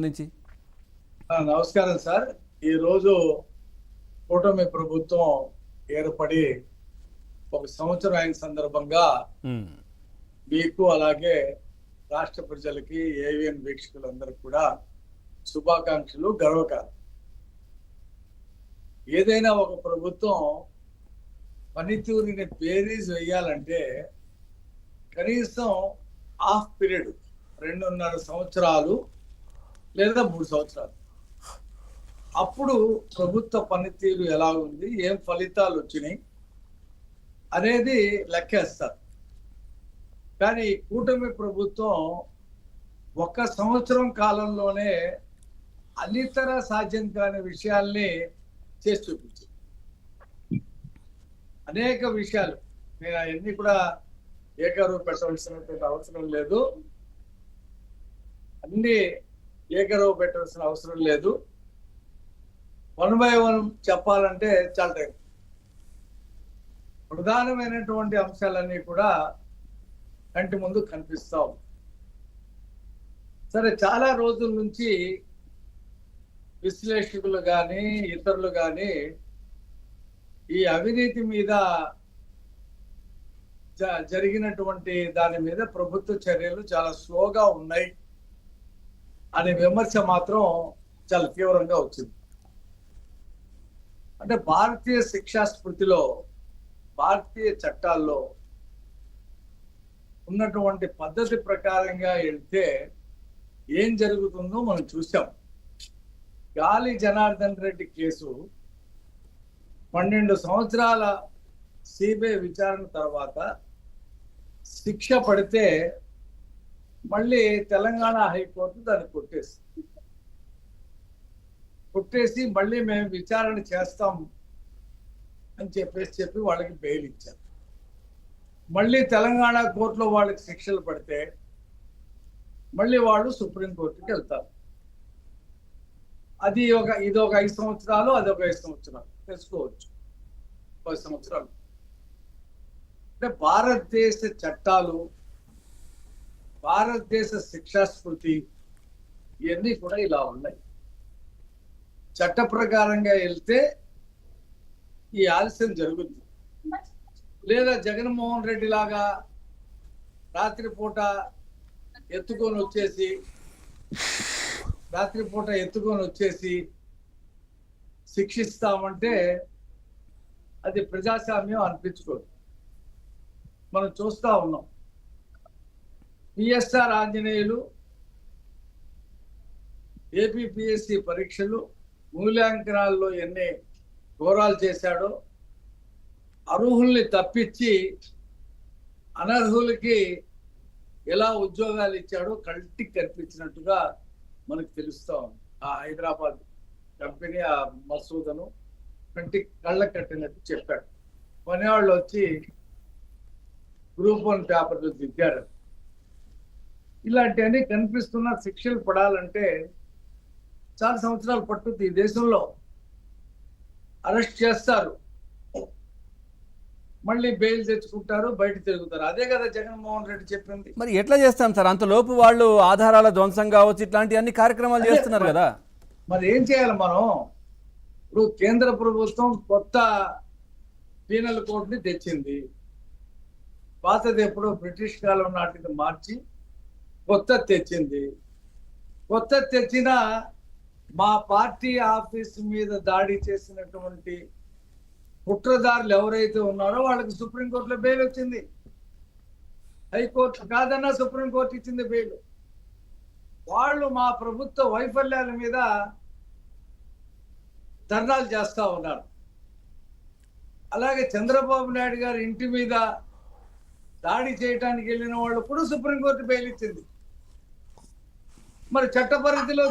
నుంచి నమస్కారం సార్. ఈరోజు కూటమి ప్రభుత్వం ఏర్పడి 1 సంవత్సరం అయిన సందర్భంగా మీకు అలాగే రాష్ట్ర ప్రజలకి ఏవిఎన్ వీక్షకులందరికీ కూడా శుభాకాంక్షలు, గర్వకారం. ఏదైనా ఒక ప్రభుత్వం పనితీరుని బేరీజ్ వేయాలంటే కనీసం హాఫ్ పీరియడ్ 2.5 సంవత్సరాలు లేదా 3 సంవత్సరాలు, అప్పుడు ప్రభుత్వ పనితీరు ఎలా ఉంది, ఏం ఫలితాలు వచ్చినాయి అనేది లెక్కేస్తారు. కానీ కూటమి ప్రభుత్వం 1 సంవత్సరం కాలంలోనే అన్నితర సాధ్యం కాని విషయాల్ని చేసి చూపించింది. అనేక విషయాలు నేను అవన్నీ కూడా ఏకరువు పెట్టవలసినటువంటి అవసరం లేదు, అన్ని ఏకరువు పెట్టవలసిన అవసరం లేదు. 1 by 1 చెప్పాలంటే చాలా టైం. ప్రధానమైనటువంటి అంశాలన్నీ కూడా కంటి ముందు కనిపిస్తాం. సరే, చాలా రోజుల నుంచి విశ్లేషకులు కానీ ఇతరులు కానీ ఈ అవినీతి మీద జరిగినటువంటి దాని మీద ప్రభుత్వ చర్యలు చాలా స్లోగా ఉన్నాయి అనే విమర్శ మాత్రం చాలా తీవ్రంగా వచ్చింది. అంటే భారతీయ శిక్షా స్మృతిలో, భారతీయ చట్టాల్లో ఉన్నటువంటి పద్ధతి ప్రకారంగా వెళ్తే ఏం జరుగుతుందో మనం చూసాం. గాలి జనార్దన్ రెడ్డి కేసు 12 సంవత్సరాల సిబిఐ విచారణ తర్వాత శిక్ష పడితే మళ్ళీ తెలంగాణ హైకోర్టు దాన్ని కొట్టేసి మళ్ళీ మేము విచారణ చేస్తాం అని చెప్పి వాళ్ళకి బెయిల్ ఇచ్చారు. మళ్ళీ తెలంగాణ కోర్టులో వాళ్ళకి శిక్షలు పడితే మళ్ళీ వాళ్ళు సుప్రీంకోర్టుకి వెళ్తారు. ఇది ఒక 5 సంవత్సరాలు, అది ఒక 5 సంవత్సరాలు తెలుసుకోవచ్చు. 10 సంవత్సరాలు. అంటే భారతదేశ చట్టాలు, భారతదేశ శిక్షా స్మృతి ఇవన్నీ కూడా ఇలా ఉన్నాయి. చట్ట ప్రకారంగా వెళ్తే ఈ ఆలస్యం జరుగుతుంది. లేదా జగన్మోహన్ రెడ్డి లాగా రాత్రిపూట ఎత్తుకొని వచ్చేసి శిక్షిస్తామంటే అది ప్రజాస్వామ్యం అనిపించుకోదు. మనం చూస్తా ఉన్నాం. పిఎస్ఆర్ ఆంజనేయులు ఏపీపీఎస్సి పరీక్షలు మూల్యాంకనాల్లో ఎన్ని ఘోరాలు చేశాడో, అర్హుల్ని తప్పించి అనర్హులకి ఎలా ఉద్యోగాలు ఇచ్చాడో కంటికి కనిపించినట్టుగా మనకు తెలుస్తా ఉంది. ఆ హైదరాబాద్ కంపెనీ ఆ మసూదను కంటికి కళ్ళకు కట్టినట్టు చెప్పాడు. కొనేవాళ్ళు వచ్చి గ్రూప్ 1 పేపర్లు దిద్దారు. ఇలాంటివన్నీ కనిపిస్తున్న శిక్షలు పడాలంటే చాలా సంవత్సరాలు పట్టుద్ది. ఈ దేశంలో అరెస్ట్ చేస్తారు, మళ్ళీ బెయిల్ తెచ్చుకుంటారు, బయట తిరుగుతారు. అదే కదా జగన్మోహన్ రెడ్డి చెప్పింది. మరి ఎట్లా చేస్తాం సార్? అంతలోపు వాళ్ళు ఆధారాల ధ్వంసం కావచ్చు, ఇట్లాంటి అన్ని కార్యక్రమాలు చేస్తున్నారు కదా. మరి ఏం చేయాలి మనం? ఇప్పుడు కేంద్ర ప్రభుత్వం కొత్త పీనల్ కోడ్ని తెచ్చింది. పాతది ఎప్పుడో బ్రిటిష్ కాలం నాటికి మార్చి కొత్త తెచ్చింది. కొత్త తెచ్చిన మా పార్టీ ఆఫీస్ మీద దాడి చేసినటువంటి కుట్రదారులు ఎవరైతే ఉన్నారో వాళ్ళకి సుప్రీంకోర్టులో బెయిల్ వచ్చింది. హైకోర్టు కాదన్నా సుప్రీంకోర్టు ఇచ్చింది బెయిల్. వాళ్ళు మా ప్రభుత్వ వైఫల్యాల మీద ధర్నాలు చేస్తా ఉన్నారు. అలాగే చంద్రబాబు నాయుడు గారి ఇంటి మీద దాడి చేయడానికి వెళ్ళిన వాళ్ళు కూడా సుప్రీంకోర్టు బెయిల్ ఇచ్చింది. మరి చట్ట పరిధిలో